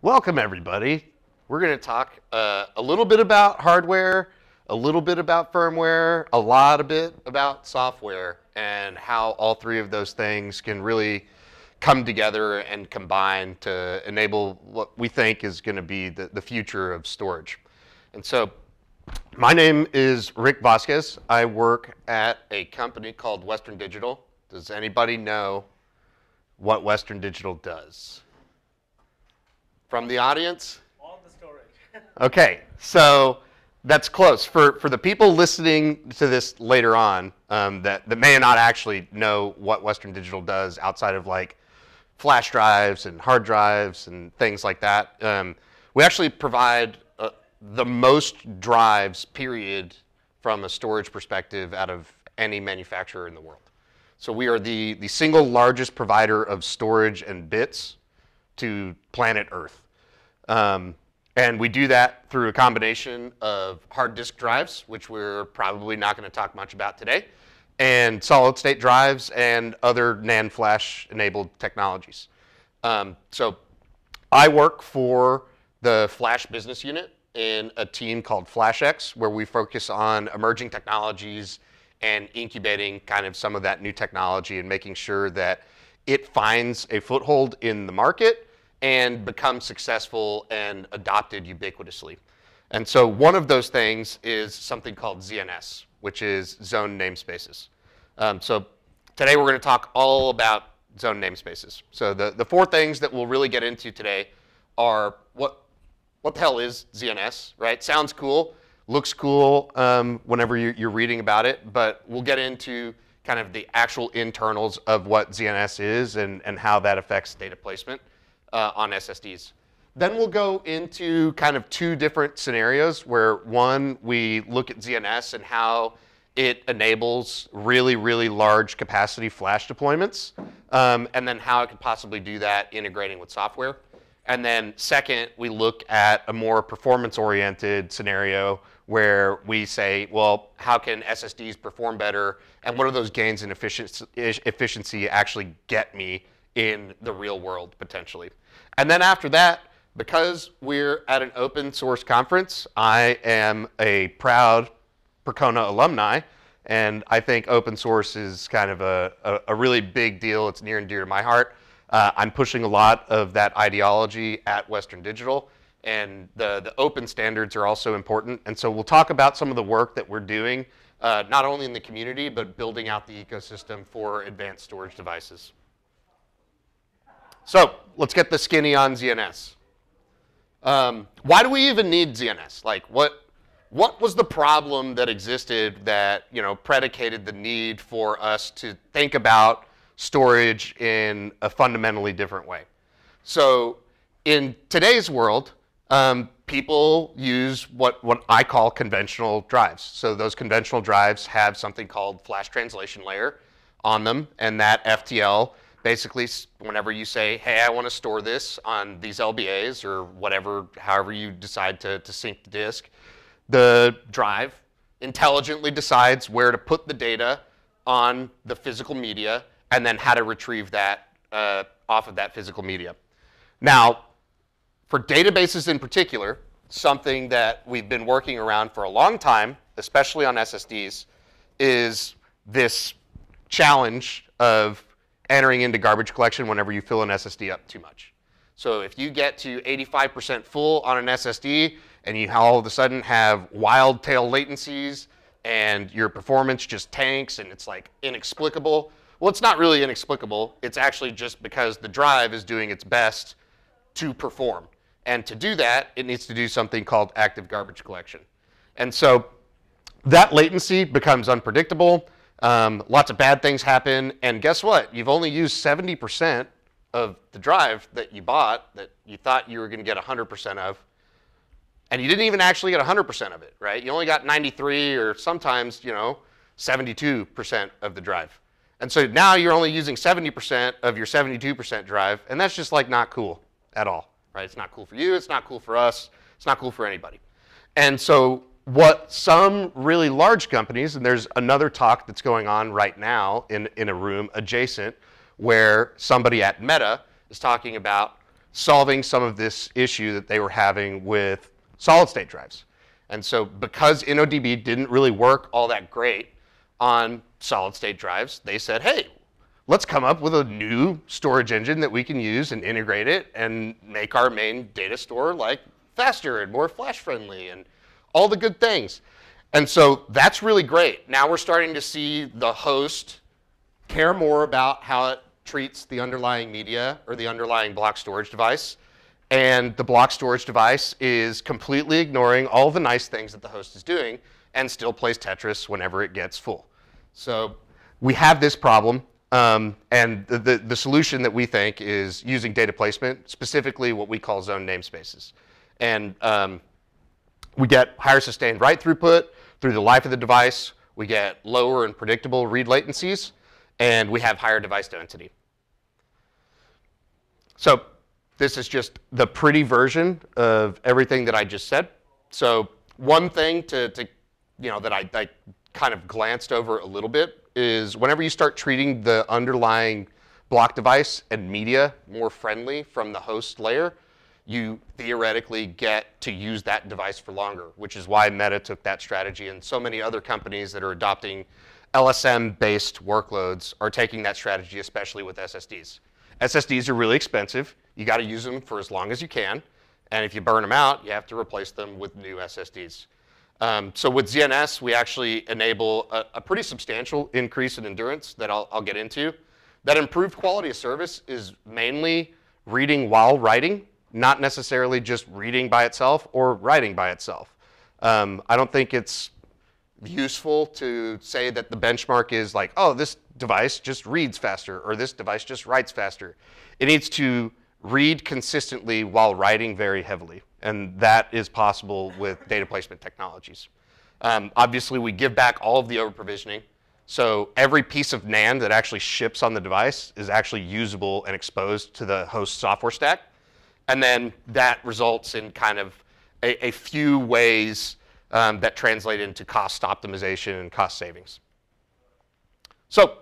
Welcome, everybody. We're going to talk a little bit about hardware, a little bit about firmware, a lot of bit about software, and how all three of those things can really come together and combine to enable what we think is going to be the future of storage. And so my name is Rick Vasquez. I work at a company called Western Digital. Does anybody know what Western Digital does? From the audience? All the storage. Okay, so that's close. For the people listening to this later on that may not actually know what Western Digital does outside of like flash drives and hard drives and things like that, we actually provide the most drives, period, from a storage perspective out of any manufacturer in the world. So we are the single largest provider of storage and bits to planet Earth. And we do that through a combination of hard disk drives, which we're probably not going to talk much about today, and solid state drives and other NAND flash enabled technologies. So I work for the flash business unit in a team called FlashX, where we focus on emerging technologies and incubating kind of some of that new technology and making sure that it finds a foothold in the market and becomes successful and adopted ubiquitously. And so one of those things is something called ZNS, which is zone namespaces. So today we're going to talk all about zone namespaces. So the four things that we'll really get into today are what the hell is ZNS, right? Sounds cool. Looks cool whenever you're reading about it, but we'll get into kind of the actual internals of what ZNS is and how that affects data placement on SSDs. Then we'll go into kind of two different scenarios where one, we look at ZNS and how it enables really, really large capacity flash deployments, and then how it could possibly do that integrating with software. And then second, we look at a more performance-oriented scenario where we say, well, how can SSDs perform better, and what do those gains in efficiency actually get me in the real world, potentially. And then after that, because we're at an open source conference, I am a proud Percona alumni, and I think open source is kind of a really big deal. It's near and dear to my heart. I'm pushing a lot of that ideology at Western Digital, and the open standards are also important. And so we'll talk about some of the work that we're doing, not only in the community, but building out the ecosystem for advanced storage devices. So let's get the skinny on ZNS. Why do we even need ZNS? Like, what was the problem that existed that predicated the need for us to think about storage in a fundamentally different way? So in today's world, people use what I call conventional drives. So those conventional drives have something called flash translation layer on them, and that FTL basically, whenever you say, hey, I want to store this on these LBAs or whatever, however you decide to sync the disk, the drive intelligently decides where to put the data on the physical media and then how to retrieve that off of that physical media. Now, for databases in particular, something that we've been working around for a long time, especially on SSDs, is this challenge of entering into garbage collection whenever you fill an SSD up too much. So if you get to 85% full on an SSD and you all of a sudden have wild tail latencies and your performance just tanks and it's like inexplicable, well, it's not really inexplicable. It's actually just because the drive is doing its best to perform. And to do that, it needs to do something called active garbage collection. And so that latency becomes unpredictable. Lots of bad things happen, and guess what? You've only used 70% of the drive that you bought that you thought you were going to get 100% of, and you didn't even actually get 100% of it, right? You only got 93 or sometimes, 72% of the drive. And so now you're only using 70% of your 72% drive, and that's just like not cool at all, right? It's not cool for you, it's not cool for us, it's not cool for anybody. And so what some really large companies, and there's another talk that's going on right now in a room adjacent where somebody at Meta is talking about solving some of this issue that they were having with solid-state drives. And so because InnoDB didn't really work all that great on solid-state drives, they said, hey, let's come up with a new storage engine that we can use and integrate it and make our main data store like faster and more flash-friendly and all the good things. And so that's really great. Now we're starting to see the host care more about how it treats the underlying media or the underlying block storage device. And the block storage device is completely ignoring all the nice things that the host is doing and still plays Tetris whenever it gets full. So we have this problem. And the solution that we think is using data placement, specifically what we call zone namespaces. And we get higher sustained write throughput through the life of the device. We get lower and predictable read latencies. And we have higher device density. So this is just the pretty version of everything that I just said. So one thing that I kind of glanced over a little bit is whenever you start treating the underlying block device and media more friendly from the host layer, you theoretically get to use that device for longer, which is why Meta took that strategy, and so many other companies that are adopting LSM-based workloads are taking that strategy, especially with SSDs. SSDs are really expensive. You got to use them for as long as you can, and if you burn them out, you have to replace them with new SSDs. So with ZNS, we actually enable a pretty substantial increase in endurance that I'll get into. That improved quality of service is mainly reading while writing, not necessarily just reading by itself or writing by itself. I don't think it's useful to say that the benchmark is like, oh, this device just reads faster or this device just writes faster. It needs to read consistently while writing very heavily. And that is possible with data placement technologies. Obviously, we give back all of the over-provisioning. So every piece of NAND that actually ships on the device is actually usable and exposed to the host software stack. And then that results in kind of a few ways that translate into cost optimization and cost savings. So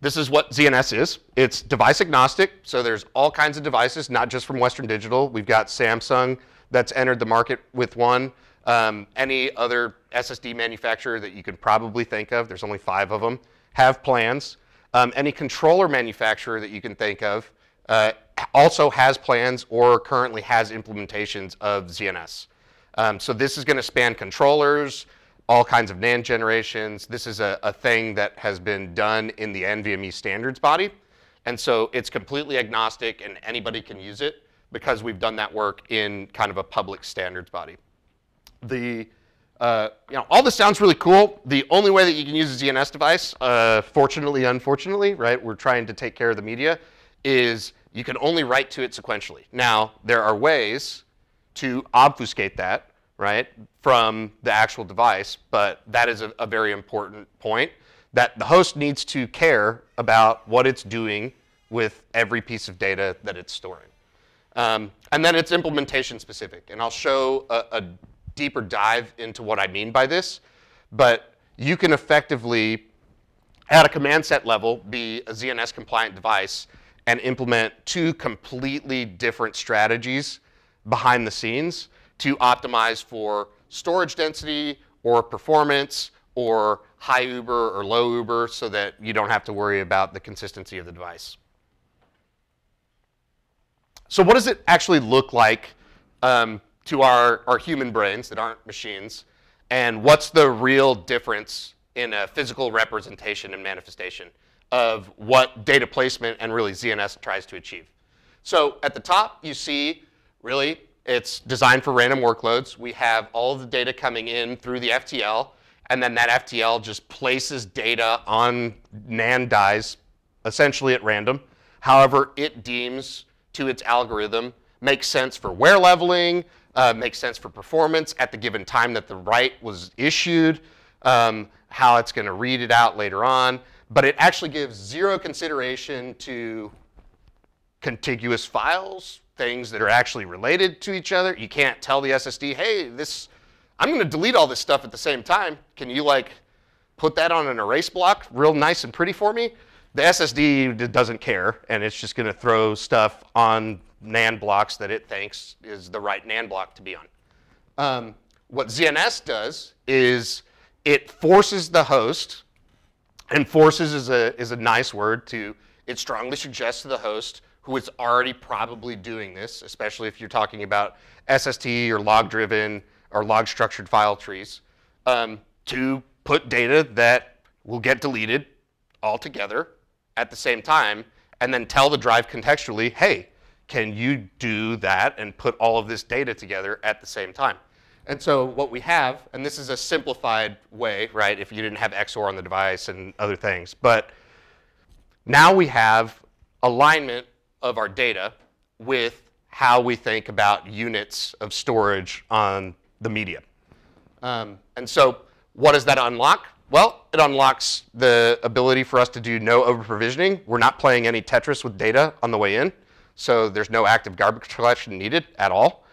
this is what ZNS is. It's device agnostic, so there's all kinds of devices, not just from Western Digital. We've got Samsung that's entered the market with one. Any other SSD manufacturer that you could probably think of, there's only 5 of them, have plans. Any controller manufacturer that you can think of also has plans or currently has implementations of ZNS. So this is going to span controllers, all kinds of NAND generations. This is a thing that has been done in the NVMe standards body. And so it's completely agnostic and anybody can use it because we've done that work in kind of a public standards body. All this sounds really cool. The only way that you can use a ZNS device, fortunately, unfortunately, right, we're trying to take care of the media, is you can only write to it sequentially. Now, there are ways to obfuscate that, right, from the actual device, but that is a very important point, that the host needs to care about what it's doing with every piece of data that it's storing. And then it's implementation specific, and I'll show a deeper dive into what I mean by this, but you can effectively, at a command set level, be a ZNS compliant device and implement 2 completely different strategies behind the scenes to optimize for storage density or performance or high Uber or low Uber so that you don't have to worry about the consistency of the device. So what does it actually look like to our human brains that aren't machines, and what's the real difference in a physical representation and manifestation of what data placement and really ZNS tries to achieve? So at the top, you see, really, it's designed for random workloads. We have all of the data coming in through the FTL, and then that FTL just places data on NAND dies, essentially at random. However, it deems to its algorithm makes sense for wear leveling, makes sense for performance at the given time that the write was issued, how it's going to read it out later on. But it actually gives 0 consideration to contiguous files, things that are actually related to each other. You can't tell the SSD, hey, I'm going to delete all this stuff at the same time. Can you put that on an erase block real nice and pretty for me? The SSD doesn't care, and it's just going to throw stuff on NAND blocks that it thinks is the right NAND block to be on. What ZNS does is it forces the host, and forces is a nice word to, it strongly suggests to the host, who is already probably doing this, especially if you're talking about SSD or log-driven or log-structured file trees, to put data that will get deleted altogether at the same time, and then tell the drive contextually, hey, can you do that and put all of this data together at the same time? And so what we have, and this is a simplified way, right, if you didn't have XOR on the device and other things, but now we have alignment of our data with how we think about units of storage on the media. And so what does that unlock? Well, it unlocks the ability for us to do no over-provisioning. We're not playing any Tetris with data on the way in, so there's no active garbage collection needed at all.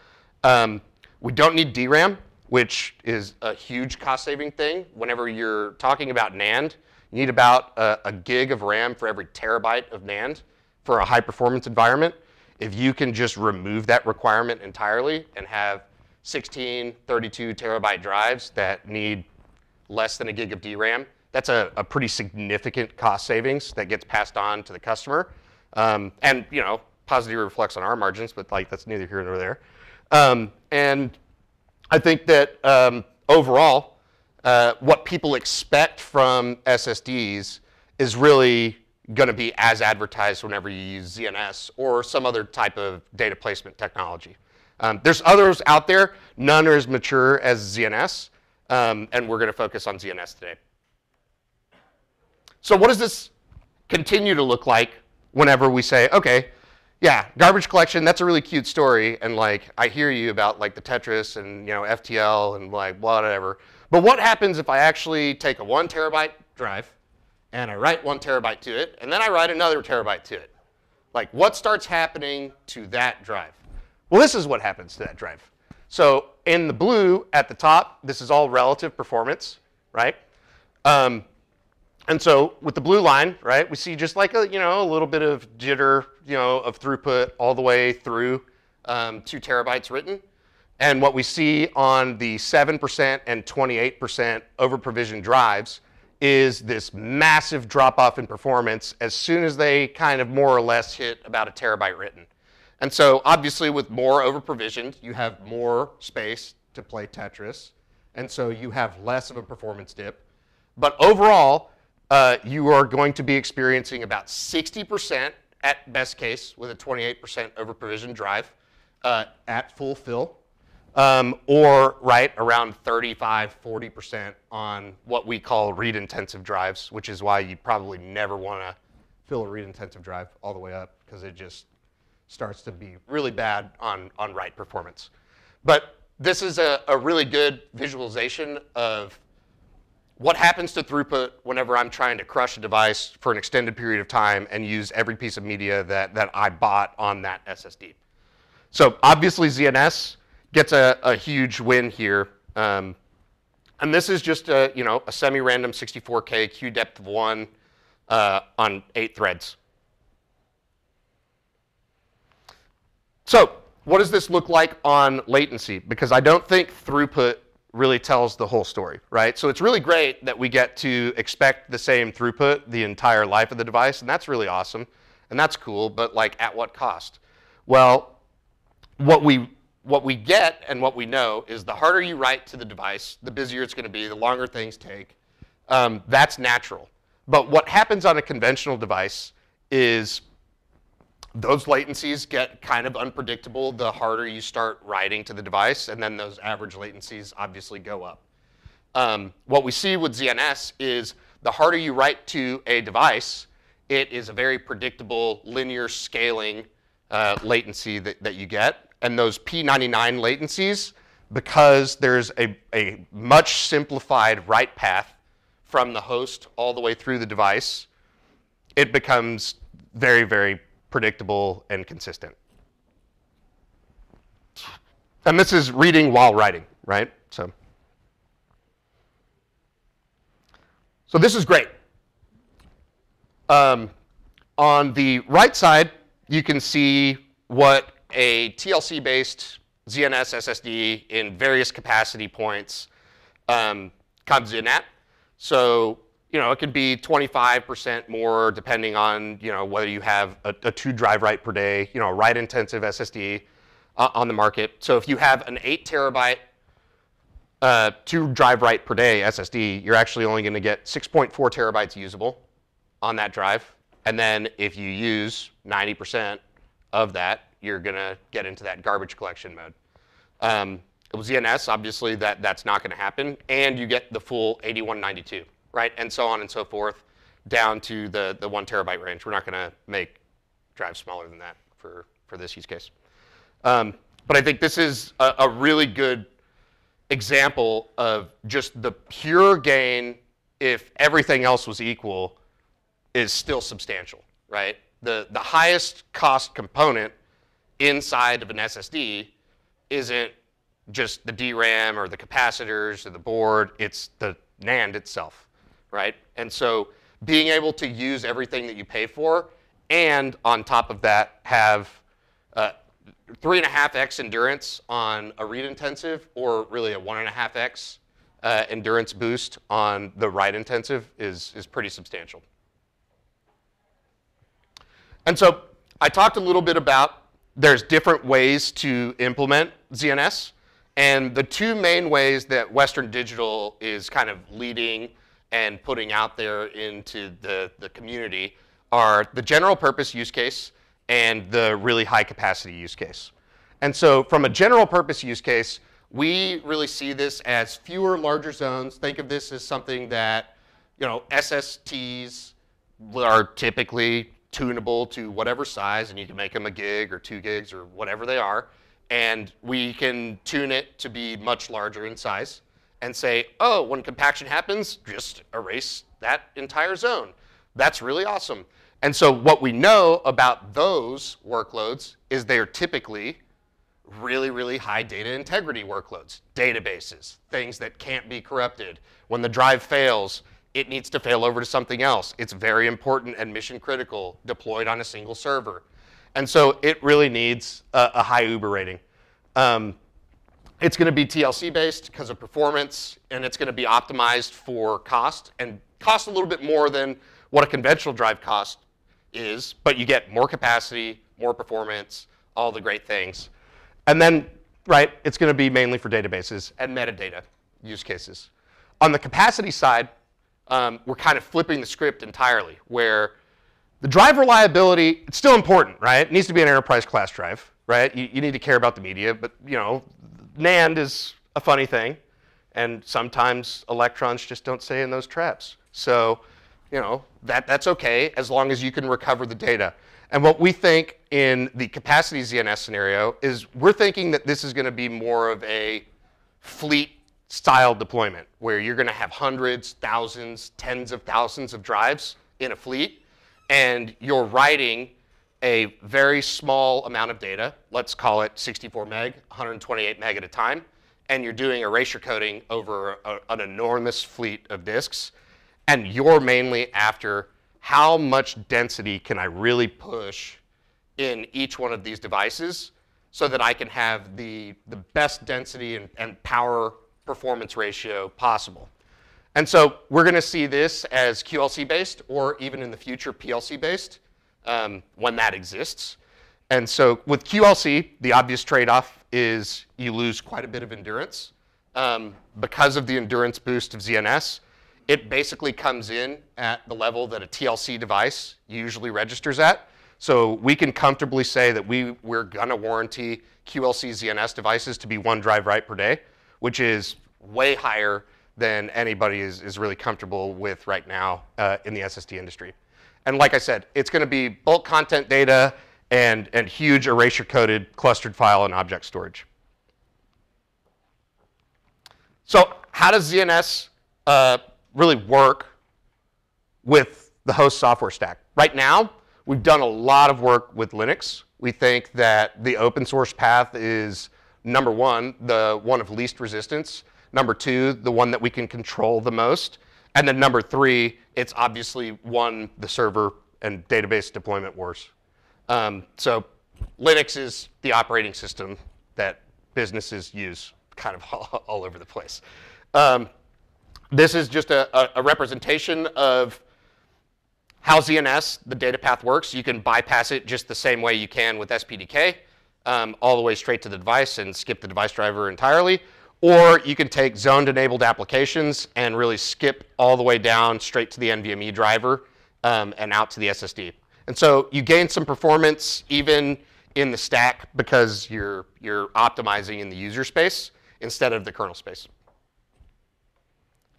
We don't need DRAM, which is a huge cost-saving thing. Whenever you're talking about NAND, you need about a gig of RAM for every terabyte of NAND for a high-performance environment. If you can just remove that requirement entirely and have 16, 32 terabyte drives that need less than a gig of DRAM, that's a pretty significant cost savings that gets passed on to the customer. And you know, positively reflects on our margins, but like that's neither here nor there. And I think that overall, what people expect from SSDs is really going to be as advertised whenever you use ZNS or some other type of data placement technology. There's others out there. None are as mature as ZNS, and we're going to focus on ZNS today. So what does this continue to look like whenever we say, okay, yeah, garbage collection, that's a really cute story, and like I hear you about like the Tetris and you know FTL and like whatever. But what happens if I actually take a 1 terabyte drive and I write 1 terabyte to it, and then I write another terabyte to it? Like what starts happening to that drive? Well, this is what happens to that drive. So in the blue at the top, this is all relative performance, right? And so with the blue line, right, we see just like a, you know, a little bit of jitter, you know, of throughput all the way through 2 terabytes written. And what we see on the 7% and 28% over-provisioned drives is this massive drop-off in performance as soon as they kind of more or less hit about a terabyte written. And so obviously with more over-provisioned, you have more space to play Tetris. And so you have less of a performance dip. But overall, you are going to be experiencing about 60% at best case with a 28% over-provisioned drive at full fill, or right around 35, 40% on what we call read-intensive drives, which is why you probably never want to fill a read-intensive drive all the way up because it just starts to be really bad on write performance. But this is a really good visualization of what happens to throughput whenever I'm trying to crush a device for an extended period of time and use every piece of media that I bought on that SSD. So obviously ZNS gets a huge win here. And this is just a, you know, a semi-random 64K queue depth of 1 on 8 threads. So what does this look like on latency? Because I don't think throughput really tells the whole story, right? So it's really great that we get to expect the same throughput the entire life of the device, and that's really awesome, and that's cool, but like at what cost? Well, what we get and what we know is the harder you write to the device, the busier it's going to be, the longer things take. That's natural. But what happens on a conventional device is those latencies get kind of unpredictable the harder you start writing to the device, and then those average latencies obviously go up. What we see with ZNS is the harder you write to a device, it is a very predictable linear scaling latency that you get. And those P99 latencies, because there's a much simplified write path from the host all the way through the device, it becomes very, very predictable and consistent. And this is reading while writing, right? So this is great. On the right side, you can see what a TLC-based ZNS SSD in various capacity points comes in at. So, it could be 25% more depending on, whether you have a 2 drive write per day, write-intensive SSD on the market. So if you have an 8 terabyte 2 drive write per day SSD, you're actually only going to get 6.4 terabytes usable on that drive. And then if you use 90% of that, you're going to get into that garbage collection mode. With ZNS, obviously, that's not going to happen. And you get the full 8192, right? And so on and so forth, down to the 1 terabyte range. We're not going to make drives smaller than that for this use case. But I think this is a really good example of just the pure gain, if everything else was equal, is still substantial, right? The highest cost component inside of an SSD isn't just the DRAM or the capacitors or the board, it's the NAND itself, right? And so being able to use everything that you pay for, and on top of that have 3.5x endurance on a read intensive, or really a 1.5x endurance boost on the write intensive is pretty substantial. And so I talked a little bit about there's different ways to implement ZNS. And the 2 main ways that Western Digital is kind of leading and putting out there into the community are the general purpose use case and the really high capacity use case. And so from a general purpose use case, we really see this as fewer, larger zones. Think of this as something that, SSTs are typically tunable to whatever size, and you can make them a gig or 2 gigs or whatever they are. And we can tune it to be much larger in size and say, oh, when compaction happens, just erase that entire zone. That's really awesome. And so what we know about those workloads is they're typically really, really high data integrity workloads, databases, things that can't be corrupted. When the drive fails, it needs to fail over to something else. It's very important and mission critical, deployed on a single server. And so it really needs a high Uber rating. It's going to be TLC based because of performance, and it's going to be optimized for cost, and cost a little bit more than what a conventional drive cost is, but you get more capacity, more performance, all the great things. And then, right, it's going to be mainly for databases and metadata use cases. On the capacity side, we're kind of flipping the script entirely, where the drive reliability, it's still important, right? It needs to be an enterprise class drive, right? You need to care about the media, but NAND is a funny thing, and sometimes electrons just don't stay in those traps. So, that's okay as long as you can recover the data. And what we think in the capacity ZNS scenario is we're thinking that this is going to be more of a fleet style deployment, where you're going to have hundreds, thousands, tens of thousands of drives in a fleet, and you're writing a very small amount of data, let's call it 64 meg, 128 meg at a time, and you're doing erasure coding over an enormous fleet of disks, and you're mainly after how much density can I really push in each one of these devices so that I can have the best density and power performance ratio possible. And so we're going to see this as QLC-based, or even in the future PLC-based, when that exists. And so with QLC, the obvious trade-off is you lose quite a bit of endurance. Because of the endurance boost of ZNS, it basically comes in at the level that a TLC device usually registers at. So we can comfortably say that we're going to warranty QLC ZNS devices to be 1 drive write per day, which is way higher than anybody is really comfortable with right now in the SSD industry. And like I said, it's going to be bulk content data and huge erasure-coded clustered file and object storage. So how does ZNS really work with the host software stack? Right now, we've done a lot of work with Linux. We think that the open source path is, number 1, the one of least resistance. Number 2, the one that we can control the most. And then number 3, it's obviously won the server and database deployment wars. So Linux is the operating system that businesses use kind of all over the place. This is just a representation of how ZNS, the data path, works. You can bypass it just the same way you can with SPDK, all the way straight to the device and skip the device driver entirely. Or you can take zoned-enabled applications and really skip all the way down straight to the NVMe driver and out to the SSD. And so you gain some performance even in the stack because you're optimizing in the user space instead of the kernel space.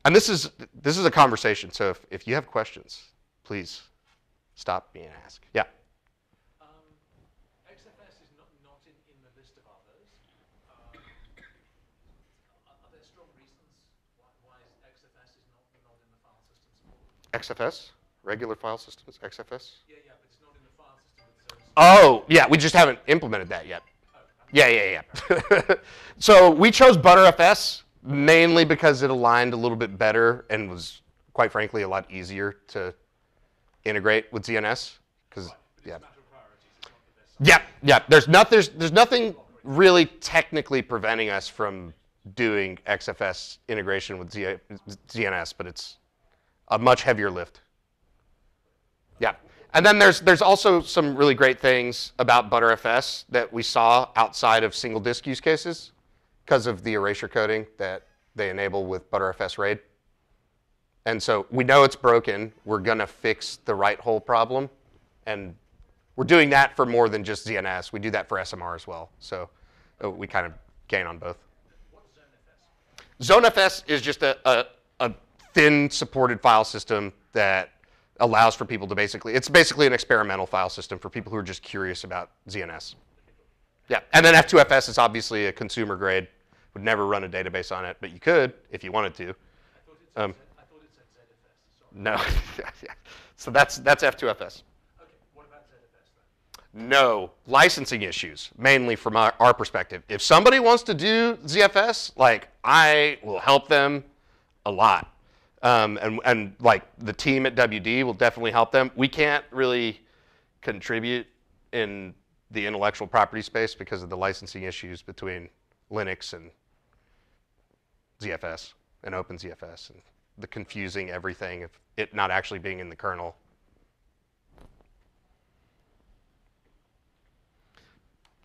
And this is a conversation, so if you have questions, please stop me and ask. Yeah? XFS is not in the list of others. Are there strong reasons why XFS is not in the file system support? XFS? Regular file systems? XFS? Yeah, but it's not in the file system with its own. Oh, yeah, we just haven't implemented that yet. Yeah. So we chose ButterFS mainly because it aligned a little bit better and was, quite frankly, a lot easier to integrate with ZNS. Because yeah. There's nothing really technically preventing us from doing XFS integration with ZNS, but it's a much heavier lift. Yeah. And then there's also some really great things about ButterFS that we saw outside of single disk use cases because of the erasure coding that they enable with ButterFS RAID. And so we know it's broken. We're going to fix the write hole problem. And we're doing that for more than just ZNS. We do that for SMR as well. So we kind of gain on both. What's ZoneFS? ZoneFS is just a thin supported file system that allows for people to it's basically an experimental file system for people who are just curious about ZNS. Yeah, and then F2FS is obviously a consumer grade. Would never run a database on it, but you could if you wanted to. I thought it said ZFS. No, yeah. So that's F2FS. Okay, what about ZFS then? No, licensing issues, mainly from our perspective. If somebody wants to do ZFS, like I will help them a lot. And like the team at WD will definitely help them. We can't really contribute in the intellectual property space because of the licensing issues between Linux and ZFS and OpenZFS and the confusing everything of it not actually being in the kernel.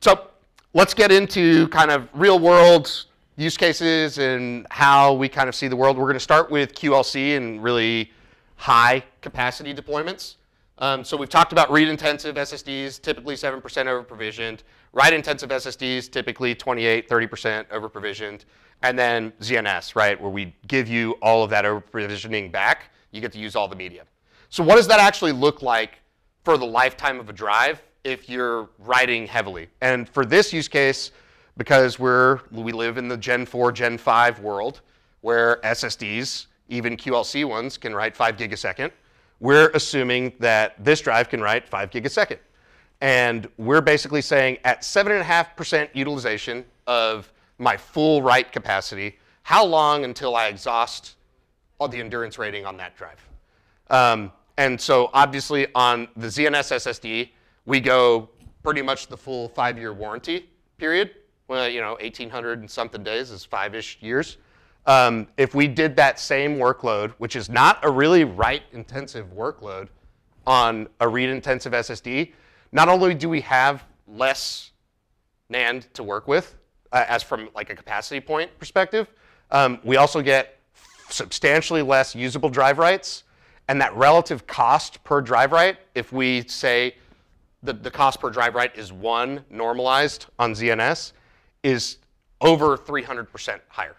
So let's get into kind of real world use cases and how we kind of see the world. We're going to start with QLC and really high capacity deployments. So we've talked about read-intensive SSDs, typically 7% over-provisioned. Write-intensive SSDs, typically 28, 30% over-provisioned. And then ZNS, right, where we give you all of that over-provisioning back. You get to use all the media. So what does that actually look like for the lifetime of a drive if you're writing heavily? And for this use case, because we live in the Gen 4, Gen 5 world where SSDs, even QLC ones, can write 5 gig a second. We're assuming that this drive can write 5 gig a second. And we're basically saying at 7.5% utilization of my full write capacity, how long until I exhaust all the endurance rating on that drive? And so obviously on the ZNS SSD, we go pretty much the full 5-year warranty period. Well, 1,800 and something days is 5-ish years. If we did that same workload, which is not a really write-intensive workload, on a read-intensive SSD, not only do we have less NAND to work with, as from like a capacity point perspective, we also get substantially less usable drive writes, and that relative cost per drive write, if we say the cost per drive write is 1 normalized on ZNS, is over 300% higher.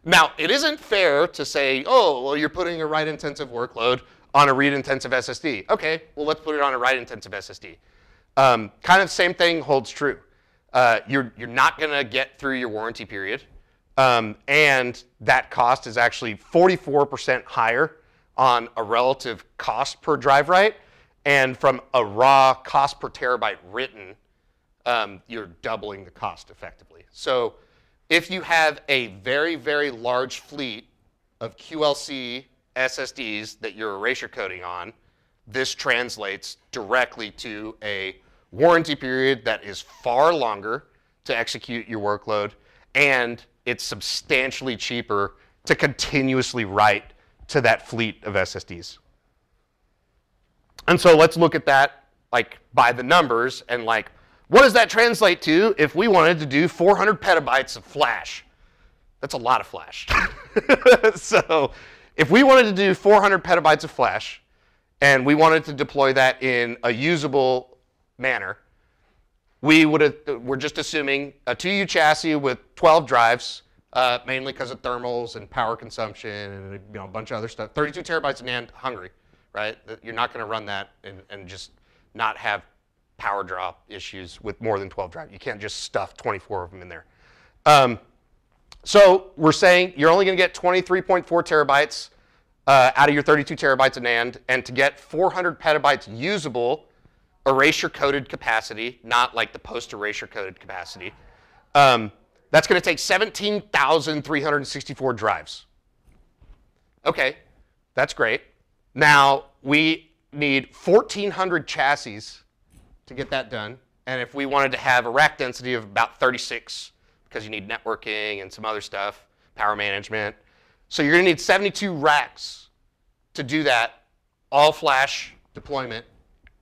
Now, it isn't fair to say, oh, well, you're putting a write-intensive workload on a read-intensive SSD. Okay, well, let's put it on a write-intensive SSD. Kind of same thing holds true. You're not going to get through your warranty period, and that cost is actually 44% higher on a relative cost per drive write, and from a raw cost per terabyte written, you're doubling the cost effectively. So if you have a very, very large fleet of QLC SSDs that you're erasure coding on, this translates directly to a warranty period that is far longer to execute your workload, and it's substantially cheaper to continuously write to that fleet of SSDs. And so let's look at that like by the numbers and like, what does that translate to if we wanted to do 400 petabytes of flash? That's a lot of flash. So if we wanted to do 400 petabytes of flash and we wanted to deploy that in a usable manner, we're just assuming a 2U chassis with 12 drives, mainly because of thermals and power consumption and a bunch of other stuff. 32 terabytes of NAND, hungry, right? You're not going to run that and just not have power drop issues with more than 12 drives. You can't just stuff 24 of them in there. So we're saying you're only going to get 23.4 terabytes out of your 32 terabytes of NAND, and to get 400 petabytes usable erasure-coded capacity, not like the post-erasure coded capacity, that's going to take 17,364 drives. Okay, that's great. Now we need 1,400 chassis to get that done, and if we wanted to have a rack density of about 36, because you need networking and some other stuff, power management, so you're going to need 72 racks to do that all-flash deployment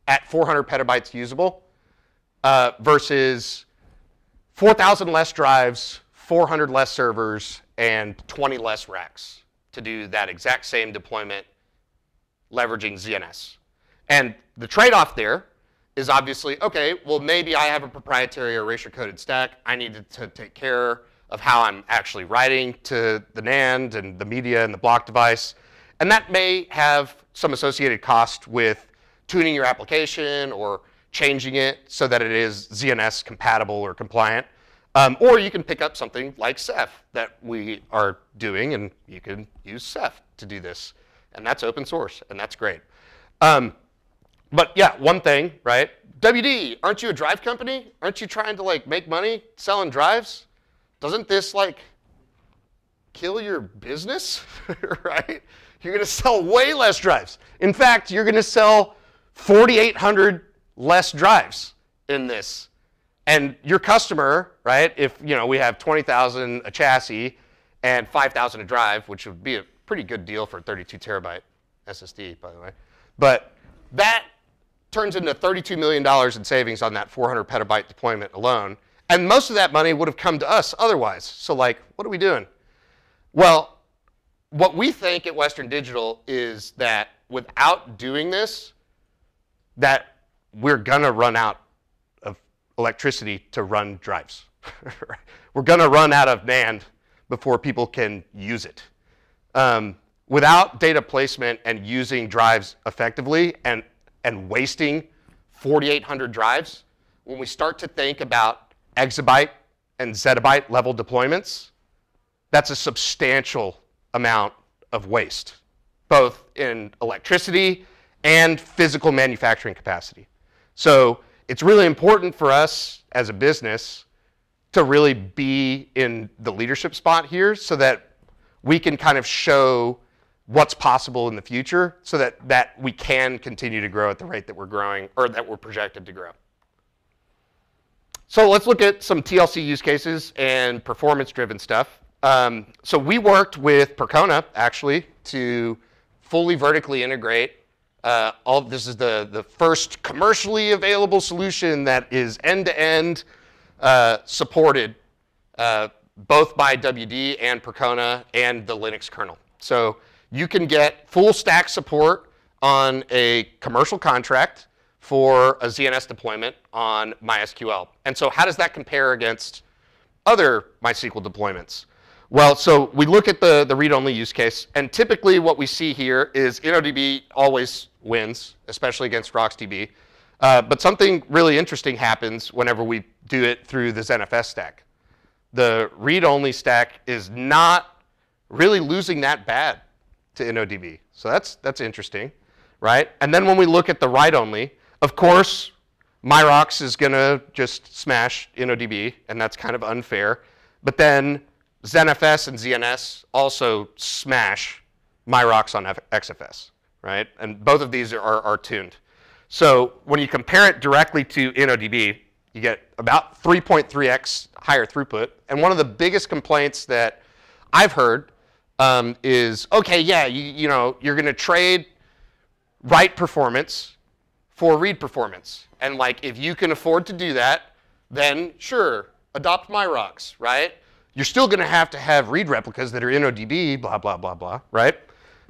at 400 petabytes usable versus 4,000 less drives, 400 less servers, and 20 less racks to do that exact same deployment leveraging ZNS. And the trade-off there is obviously, okay, well, maybe I have a proprietary erasure-coded stack. I need to take care of how I'm actually writing to the NAND and the media and the block device. And that may have some associated cost with tuning your application or changing it so that it is ZNS compatible or compliant. Or you can pick up something like Ceph that we are doing, and you can use Ceph to do this. And that's open source, and that's great. But yeah, one thing, right? WD, aren't you a drive company? Aren't you trying to like make money selling drives? Doesn't this like kill your business, right? You're going to sell way less drives. In fact, you're going to sell 4,800 less drives in this. And your customer, right, if we have 20,000 a chassis and 5,000 a drive, which would be a pretty good deal for a 32 terabyte SSD, by the way. But that turns into $32 million in savings on that 400 petabyte deployment alone. And most of that money would have come to us otherwise. So like, what are we doing? Well, what we think at Western Digital is that without doing this, that we're going to run out of electricity to run drives. We're going to run out of NAND before people can use it. Without data placement and using drives effectively and wasting 4,800 drives, when we start to think about exabyte and zettabyte level deployments, that's a substantial amount of waste, both in electricity and physical manufacturing capacity. So it's really important for us as a business to really be in the leadership spot here so that we can kind of show what's possible in the future so that we can continue to grow at the rate that we're growing or that we're projected to grow. So let's look at some TLC use cases and performance-driven stuff. So we worked with Percona, actually, to fully vertically integrate. This is the first commercially available solution that is end-to-end supported both by WD and Percona and the Linux kernel. So you can get full stack support on a commercial contract for a ZNS deployment on MySQL. And so how does that compare against other MySQL deployments? Well, so we look at the read-only use case, and typically what we see here is InnoDB always wins, especially against RocksDB. But something really interesting happens whenever we do it through the ZNFS stack. The read-only stack is not really losing that bad to InnoDB. So that's interesting, right? And then when we look at the write-only, of course, MyRocks is going to just smash InnoDB, and that's kind of unfair. But then ZNFS and ZNS also smash MyRocks on XFS, right? And both of these are tuned. So when you compare it directly to InnoDB, you get about 3.3x higher throughput. And one of the biggest complaints that I've heard is, okay, yeah, you know, you're going to trade write performance for read performance. And like, if you can afford to do that, then sure, adopt MyRocks, right? You're still going to have read replicas that are InnoDB, blah, blah, blah, blah, right?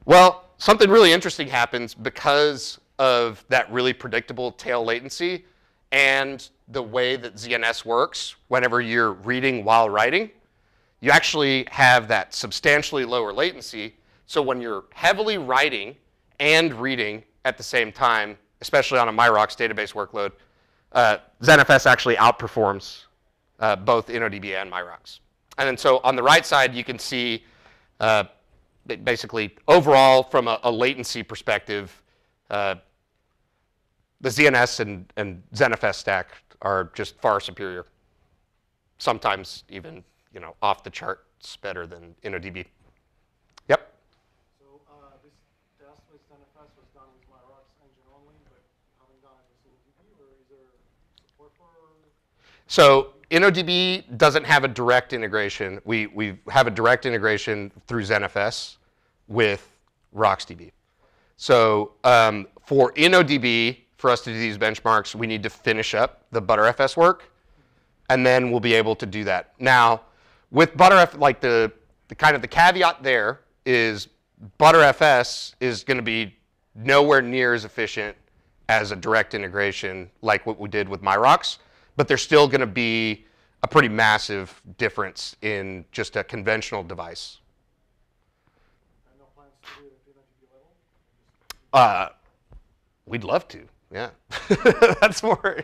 Well, something really interesting happens because of that really predictable tail latency and the way that ZNS works whenever you're reading while writing. You actually have that substantially lower latency. So when you're heavily writing and reading at the same time, especially on a MyRocks database workload, ZNFS actually outperforms both InnoDB and MyRocks. And then so on the right side, you can see basically overall from a latency perspective, the ZNS and ZNFS stack are just far superior. Sometimes even, you know, off the charts better than InnoDB. Yep. So this test with ZNS was done with MyRocks engine only, but you haven't done it with InnoDB, or is there support for? So InnoDB doesn't have a direct integration. We have a direct integration through ZNFS with RocksDB. So for InnoDB, for us to do these benchmarks, we need to finish up the ButterFS work, and then we'll be able to do that. Now, with ButterFS, like the kind of the caveat there is ButterFS is going to be nowhere near as efficient as a direct integration like what we did with MyRocks, but there's still going to be a pretty massive difference in just a conventional device. And no plans to do it at InnoDB level? We'd love to, yeah. That's more,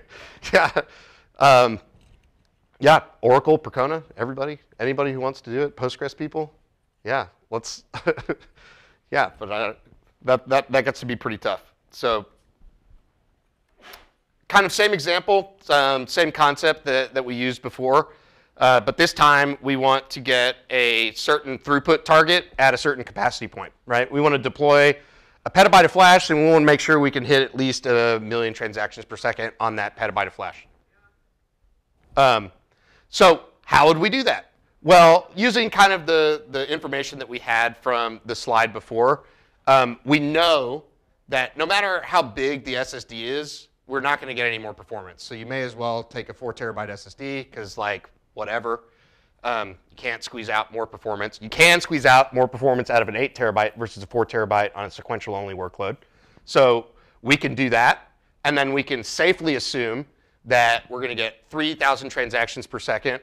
yeah. Yeah, Oracle, Percona, everybody, anybody who wants to do it, Postgres people, yeah, let's, yeah, but that gets to be pretty tough. So kind of same example, same concept that we used before, but this time we want to get a certain throughput target at a certain capacity point, right? We want to deploy a petabyte of flash, and we want to make sure we can hit at least 1 million transactions per second on that petabyte of flash. So how would we do that? Well, using kind of the information that we had from the slide before, we know that no matter how big the SSD is, we're not going to get any more performance. So you may as well take a 4 terabyte SSD because, like, whatever. You can't squeeze out more performance. You can squeeze out more performance out of an 8 terabyte versus a 4 terabyte on a sequential only workload. So we can do that, and then we can safely assume that we're going to get 3,000 transactions per second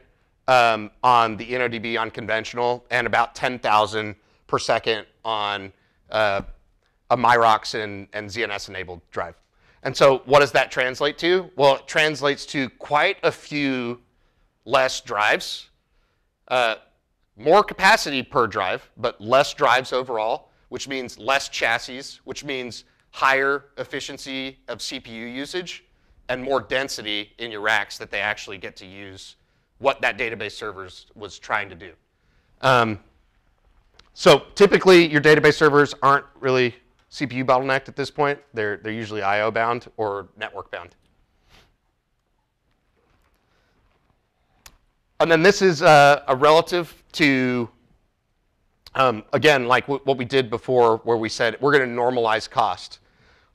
on the InnoDB on conventional, and about 10,000 per second on a MyRocks and ZNS enabled drive. And so what does that translate to? Well, it translates to quite a few less drives. More capacity per drive, but less drives overall, which means less chassis, which means higher efficiency of CPU usage, and more density in your racks that they actually get to use what that database server was trying to do. So typically, your database servers aren't really CPU bottlenecked at this point. They're usually I/O bound or network bound. And then this is a relative to, again, like what we did before where we said we're going to normalize cost.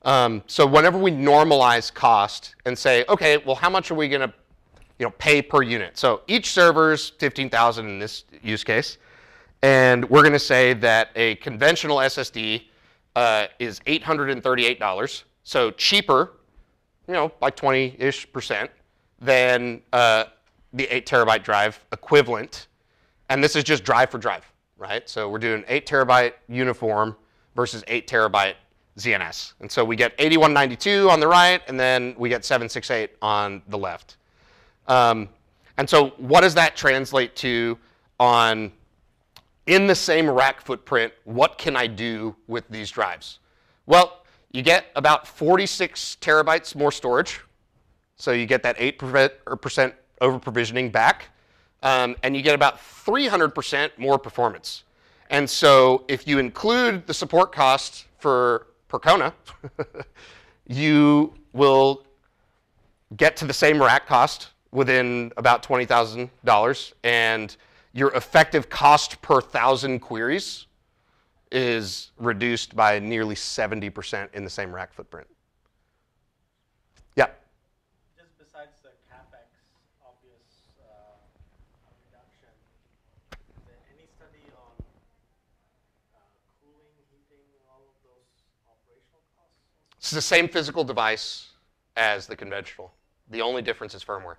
So whenever we normalize cost and say, okay, well, how much are we going to pay per unit? So each server's $15,000 in this use case. And we're going to say that a conventional SSD is $838. So cheaper, by 20-ish% than the 8 terabyte drive equivalent. And this is just drive for drive, right? So we're doing 8 terabyte uniform versus 8 terabyte ZNS. And so we get 8192 on the right, and then we get 768 on the left. And so what does that translate to on, in the same rack footprint, what can I do with these drives? Well, you get about 46 terabytes more storage. So you get that 8% over provisioning back. And you get about 300% more performance. And so if you include the support cost for Percona, you will get to the same rack cost within about $20,000, and your effective cost per 1,000 queries is reduced by nearly 70% in the same rack footprint. Yeah? Just besides the CapEx obvious reduction, is there any study on cooling, heating, all of those operational costs? It's the same physical device as the conventional. The only difference is firmware.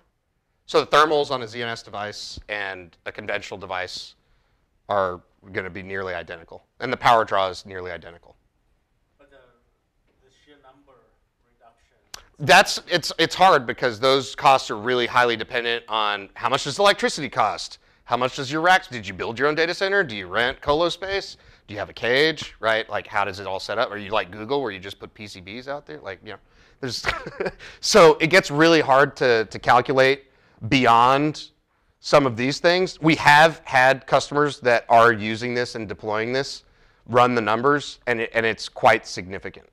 So the thermals on a ZNS device and a conventional device are going to be nearly identical. And the power draw is nearly identical. But the sheer number reduction. It's hard because those costs are really highly dependent on how much does electricity cost? How much does your racks? Did you build your own data center? Do you rent colo space? Do you have a cage, right? Like, how does it all set up? Are you like Google where you just put PCBs out there? Like, you know, there's so it gets really hard to calculate beyond some of these things. We have had customers that are using this and deploying this, run the numbers, and it's quite significant.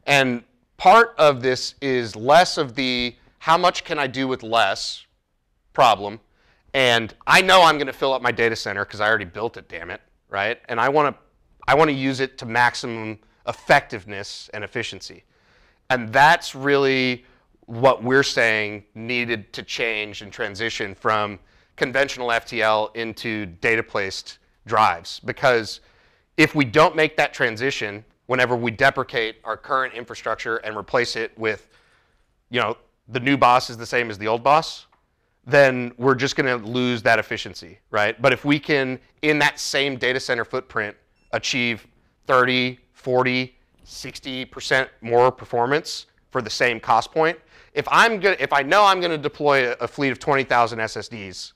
And part of this is less of the how much can I do with less problem, and I know I'm going to fill up my data center because I already built it, damn it, right? And I want to use it to maximum effectiveness and efficiency. And that's really what we're saying needed to change and transition from conventional FTL into data-placed drives. Because if we don't make that transition, whenever we deprecate our current infrastructure and replace it with, you know, the new boss is the same as the old boss, then we're just going to lose that efficiency, right? But if we can, in that same data center footprint, achieve 30, 40, 60% more performance for the same cost point, if I know I'm going to deploy a fleet of 20,000 SSDs,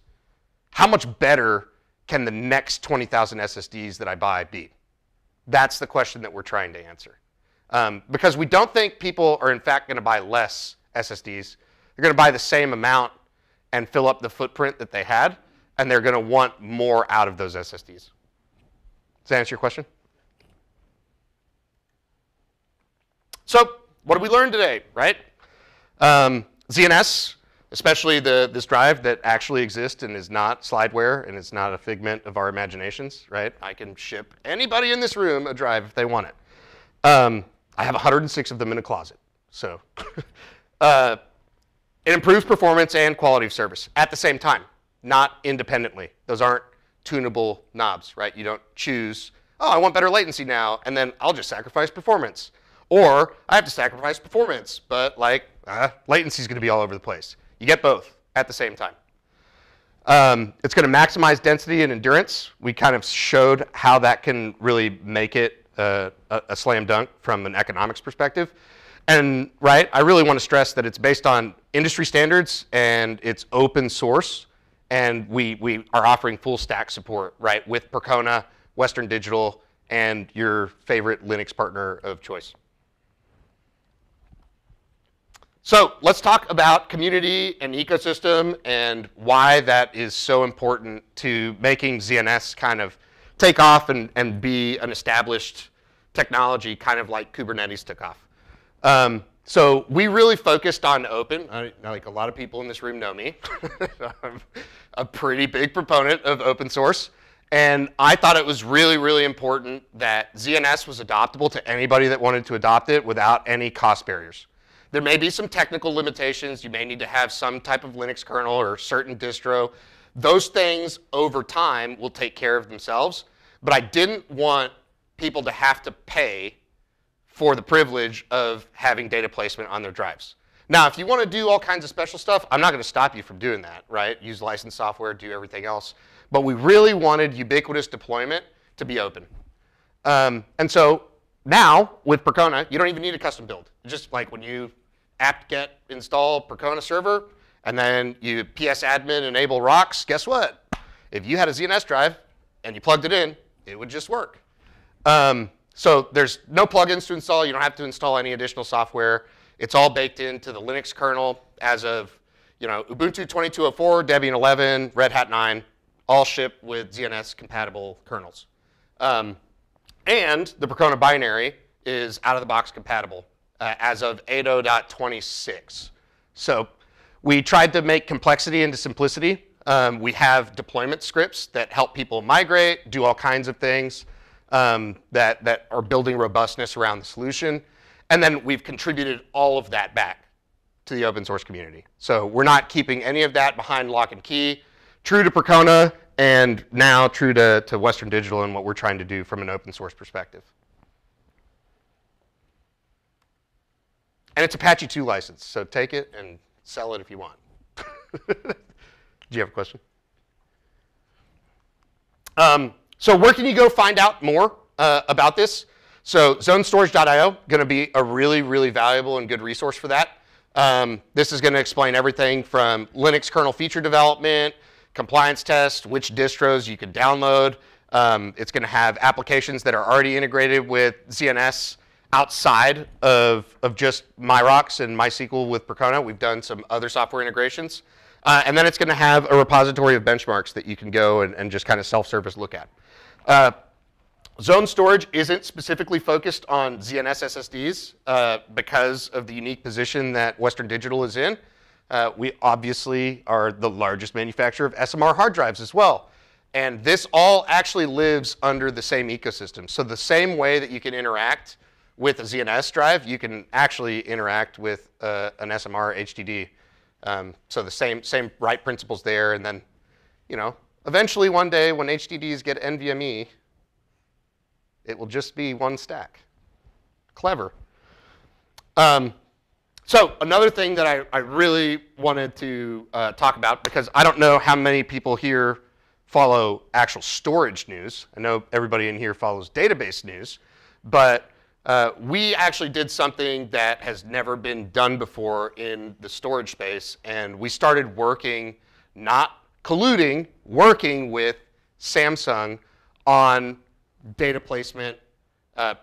how much better can the next 20,000 SSDs that I buy be? That's the question that we're trying to answer. Because we don't think people are in fact going to buy less SSDs. They're going to buy the same amount and fill up the footprint that they had, and they're going to want more out of those SSDs. Does that answer your question? So what did we learn today, right? ZNS, especially this drive that actually exists and is not slideware and it's not a figment of our imaginations, right? I can ship anybody in this room a drive if they want it. I have 106 of them in a closet. So it improves performance and quality of service at the same time, not independently. Those aren't tunable knobs, right? You don't choose, oh, I want better latency now, and then I'll just sacrifice performance. Or I have to sacrifice performance, but like latency is going to be all over the place. You get both at the same time. It's going to maximize density and endurance. We kind of showed how that can really make it a slam dunk from an economics perspective. And right, I really want to stress that it's based on industry standards and it's open source. And we are offering full stack support, right, with Percona, Western Digital, and your favorite Linux partner of choice. So let's talk about community and ecosystem and why that is so important to making ZNS kind of take off and be an established technology, kind of like Kubernetes took off. So we really focused on open. Like a lot of people in this room know me. I'm a pretty big proponent of open source. And I thought it was really, really important that ZNS was adoptable to anybody that wanted to adopt it without any cost barriers. There may be some technical limitations. You may need to have some type of Linux kernel or certain distro. Those things over time will take care of themselves. But I didn't want people to have to pay for the privilege of having data placement on their drives. Now, if you want to do all kinds of special stuff, I'm not going to stop you from doing that, right? Use licensed software, do everything else. But we really wanted ubiquitous deployment to be open. And so now with Percona, you don't even need a custom build. Just like when you apt-get install Percona server, and then you ps-admin enable rocks, guess what? If you had a ZNS drive and you plugged it in, it would just work. So there's no plugins to install. You don't have to install any additional software. It's all baked into the Linux kernel as of, you know, Ubuntu 22.04, Debian 11, Red Hat 9, all ship with ZNS compatible kernels. And the Percona binary is out of the box compatible as of 8.0.26. So we tried to make complexity into simplicity. We have deployment scripts that help people migrate, do all kinds of things that are building robustness around the solution. And then we've contributed all of that back to the open source community. So we're not keeping any of that behind lock and key. True to Percona, and now true to Western Digital and what we're trying to do from an open source perspective. And it's Apache 2 license, so take it and sell it if you want. Do you have a question? So where can you go find out more about this? So zonestorage.io, going to be a really, really valuable and good resource for that. This is going to explain everything from Linux kernel feature development, compliance tests, which distros you can download. It's going to have applications that are already integrated with ZNS outside of just MyRocks and MySQL with Percona. We've done some other software integrations. And then it's going to have a repository of benchmarks that you can go and just kind of self-service look at. Zone storage isn't specifically focused on ZNS SSDs because of the unique position that Western Digital is in. We obviously are the largest manufacturer of SMR hard drives as well. And this all actually lives under the same ecosystem. So the same way that you can interact with a ZNS drive, you can actually interact with an SMR HDD. So the same right principles there. And then, you know, eventually one day when HDDs get NVMe, it will just be one stack. Clever. So another thing that I really wanted to talk about, because I don't know how many people here follow actual storage news. I know everybody in here follows database news, but we actually did something that has never been done before in the storage space, and we started working, not colluding, working with Samsung on data placement,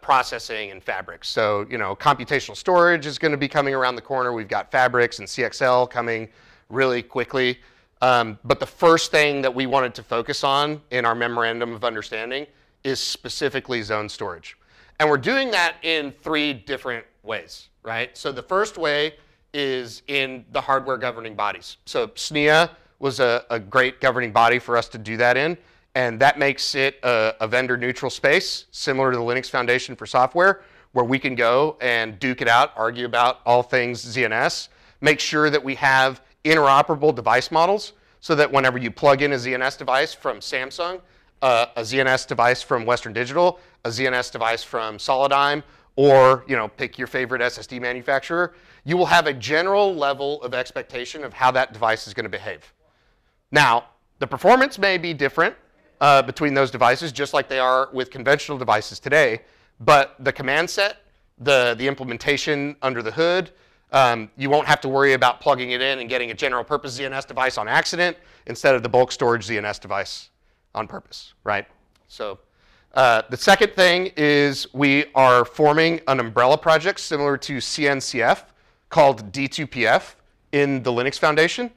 processing, and fabrics. So, you know, computational storage is going to be coming around the corner. We've got fabrics and CXL coming really quickly. But the first thing that we wanted to focus on in our memorandum of understanding is specifically zone storage. And we're doing that in 3 different ways, right? So the first way is in the hardware governing bodies. So SNIA was a great governing body for us to do that in. And that makes it a vendor-neutral space, similar to the Linux Foundation for Software, where we can go and duke it out, argue about all things ZNS, make sure that we have interoperable device models so that whenever you plug in a ZNS device from Samsung, a ZNS device from Western Digital, a ZNS device from Solidigm, or pick your favorite SSD manufacturer, you will have a general level of expectation of how that device is going to behave. Now, the performance may be different between those devices, just like they are with conventional devices today, but the command set, the implementation under the hood, you won't have to worry about plugging it in and getting a general purpose ZNS device on accident instead of the bulk storage ZNS device on purpose, right? So the second thing is we are forming an umbrella project similar to CNCF called D2PF in the Linux Foundation.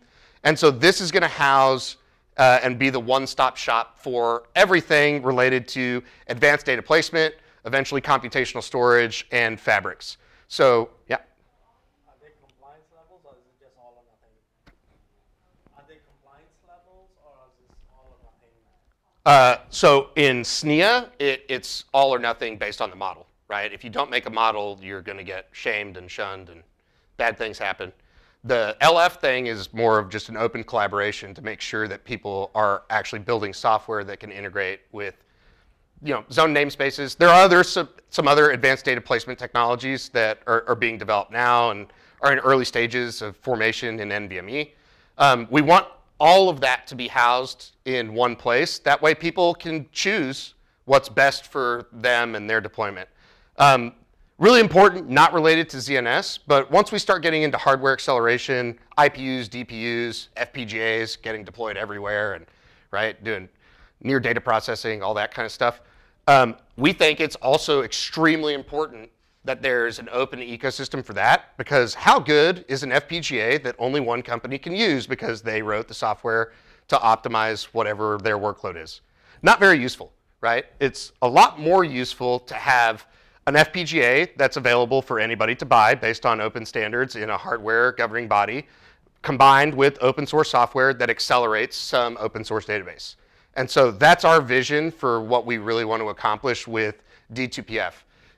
And so this is going to house and be the one-stop shop for everything related to advanced data placement, eventually computational storage, and fabrics. So, yeah. Are they compliance levels, or is it just all or nothing? Are they compliance levels, or is this all or nothing? So in SNIA, it's all or nothing based on the model, right? If you don't make a model, you're going to get shamed and shunned, and bad things happen. The LF thing is more of just an open collaboration to make sure that people are actually building software that can integrate with zone namespaces. There are some other advanced data placement technologies that are being developed now and are in early stages of formation in NVMe. We want all of that to be housed in one place. That way people can choose what's best for them and their deployment. Really important, not related to ZNS, but once we start getting into hardware acceleration, IPUs, DPUs, FPGAs getting deployed everywhere and doing near data processing, all that kind of stuff, we think it's also extremely important that there's an open ecosystem for that, because how good is an FPGA that only one company can use because they wrote the software to optimize whatever their workload is? Not very useful, right? It's a lot more useful to have an FPGA that's available for anybody to buy based on open standards in a hardware governing body, combined with open source software that accelerates some open source database. And so that's our vision for what we really want to accomplish with D2PF.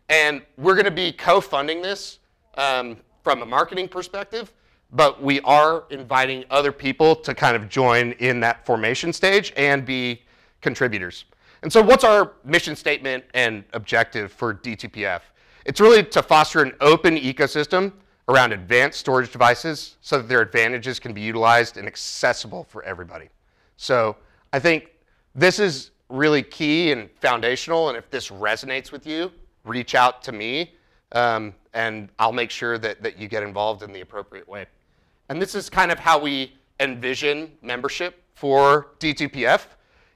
And we're going to be co-funding this from a marketing perspective, but we are inviting other people to kind of join in that formation stage and be contributors. And so what's our mission statement and objective for D2PF? It's really to foster an open ecosystem around advanced storage devices so that their advantages can be utilized and accessible for everybody. So I think this is really key and foundational, and if this resonates with you, reach out to me, and I'll make sure that you get involved in the appropriate way. And this is kind of how we envision membership for D2PF.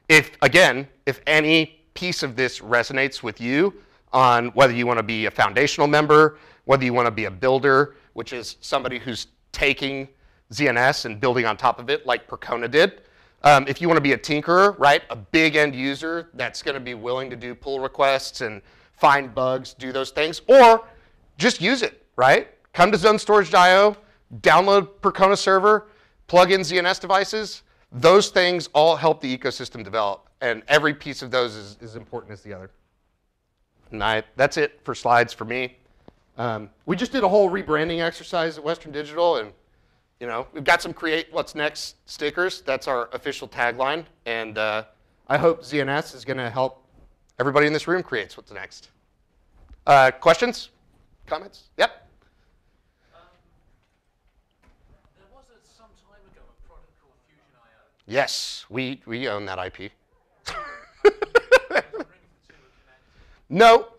If any piece of this resonates with you on whether you want to be a foundational member, whether you want to be a builder, which is somebody who's taking ZNS and building on top of it like Percona did. If you want to be a tinkerer, right, a big end user that's going to be willing to do pull requests and find bugs, do those things, or just use it, right? Come to ZoneStorage.io, download Percona server, plug in ZNS devices. Those things all help the ecosystem develop, and every piece of those is as important as the other. And that's it for slides for me. We just did a whole rebranding exercise at Western Digital, and we've got some Create What's Next stickers. That's our official tagline, and I hope ZNS is going to help everybody in this room create what's next. Questions? Comments? Yep. There was some time ago a product called Fusion.io. Yes, we own that IP. No,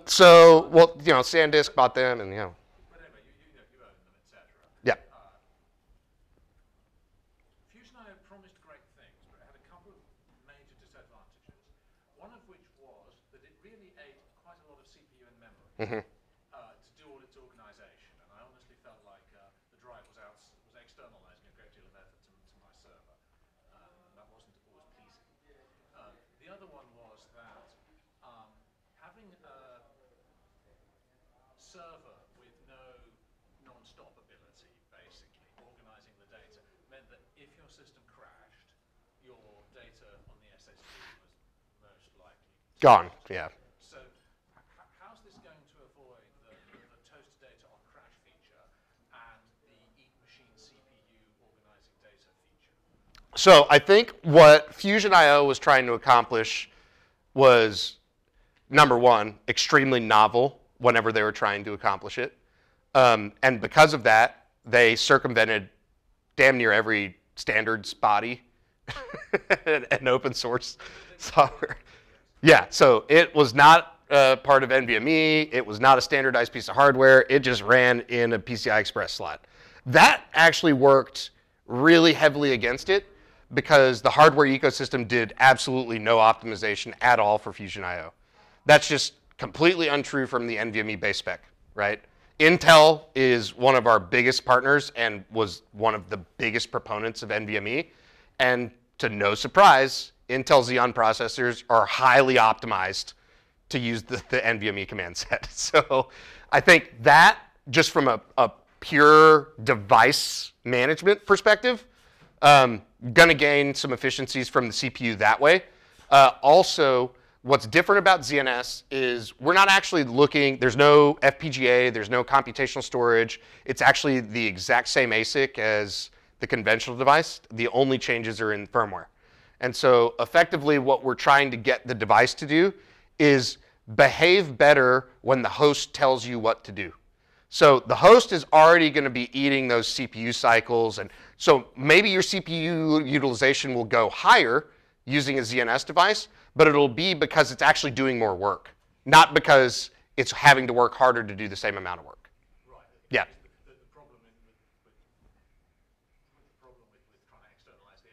SanDisk bought them, and But anyway, you own them, etc. Yeah. Fusion.io promised great things, but it had a couple of major disadvantages. One of which was that it really ate quite a lot of CPU and memory to do all its organization, and I honestly felt like the drive was externalizing a great deal of effort to my server. That wasn't always pleasing. The other one was that having a server with no non-stop ability, basically, organizing the data, meant that if your system crashed, your data on the SSD was most likely Gone, yeah. So how's this going to avoid the toast data on crash feature and the eat machine CPU organizing data feature? So I think what Fusion.io was trying to accomplish was, number one, extremely novel whenever they were trying to accomplish it. And because of that, they circumvented damn near every standards body and open source software. Yeah, so it was not part of NVMe. It was not a standardized piece of hardware. It just ran in a PCI Express slot. That actually worked really heavily against it because the hardware ecosystem did absolutely no optimization at all for Fusion.io. That's just completely untrue from the NVMe base spec, right? Intel is one of our biggest partners and was one of the biggest proponents of NVMe. And to no surprise, Intel Xeon processors are highly optimized to use the NVMe command set. So I think that, just from a pure device management perspective, gonna gain some efficiencies from the CPU that way. Also, what's different about ZNS is we're not actually looking, there's no FPGA, there's no computational storage. It's actually the exact same ASIC as the conventional device. The only changes are in firmware. And so effectively what we're trying to get the device to do is behave better when the host tells you what to do. So the host is already going to be eating those CPU cycles, and so maybe your CPU utilization will go higher using a ZNS device, but it'll be because it's actually doing more work, not because it's having to work harder to do the same amount of work. Right. Yeah. The problem with trying to externalize the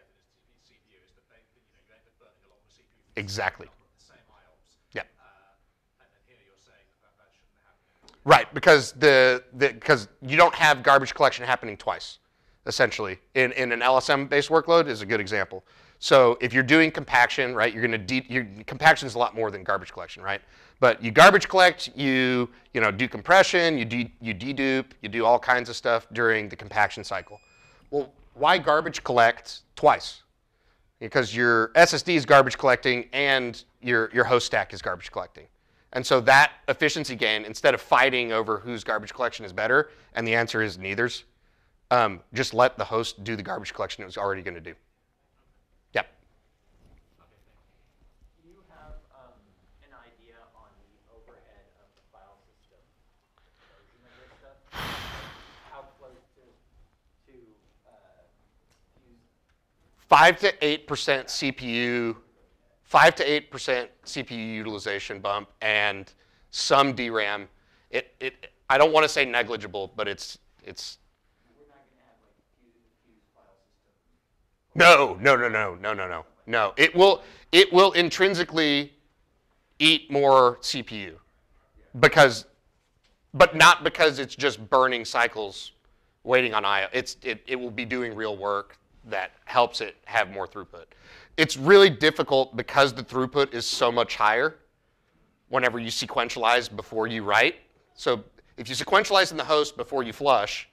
CPU is that you end up burning a lot of CPU. Exactly. The same IOPS. Yeah. And then here you're saying that shouldn't happen. Right, because you don't have garbage collection happening twice, essentially. In an LSM-based workload is a good example. So if you're doing compaction, right, compaction is a lot more than garbage collection, right? But you garbage collect, you do compression, you dedupe, you do all kinds of stuff during the compaction cycle. Well, why garbage collect twice? Because your SSD is garbage collecting and your host stack is garbage collecting. And so that efficiency gain, instead of fighting over whose garbage collection is better, and the answer is neither's, just let the host do the garbage collection it was already going to do. Yep. Do you have an idea on the overhead of the file system version of this stuff? How close to use 5 to 8% CPU, 5 to 8% CPU utilization bump, and some DRAM. I don't want to say negligible, but it's. We're not going to have like fuse file system. No. It will intrinsically eat more CPU, but not because it's just burning cycles, waiting on I/O. It will be doing real work that helps it have more throughput. It's really difficult because the throughput is so much higher whenever you sequentialize before you write. So if you sequentialize in the host before you flush,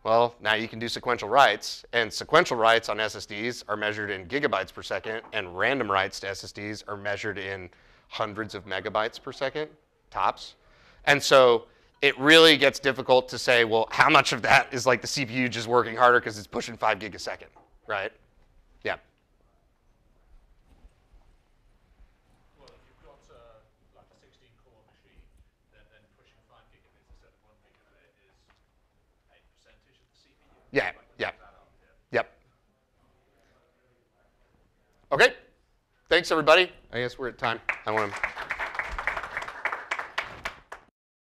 well, now you can do sequential writes, and sequential writes on SSDs are measured in gigabytes per second, and random writes to SSDs are measured in hundreds of megabytes per second, tops. And so it really gets difficult to say, well, how much of that is like the CPU just working harder because it's pushing 5 gig a second, right? Yeah. Well, if you've got like a 16-core machine, then pushing 5 gigabits instead of 1 gigabit is 8% of the CPU. Yeah. Yep. Okay. Thanks, everybody. I guess we're at time. I want to.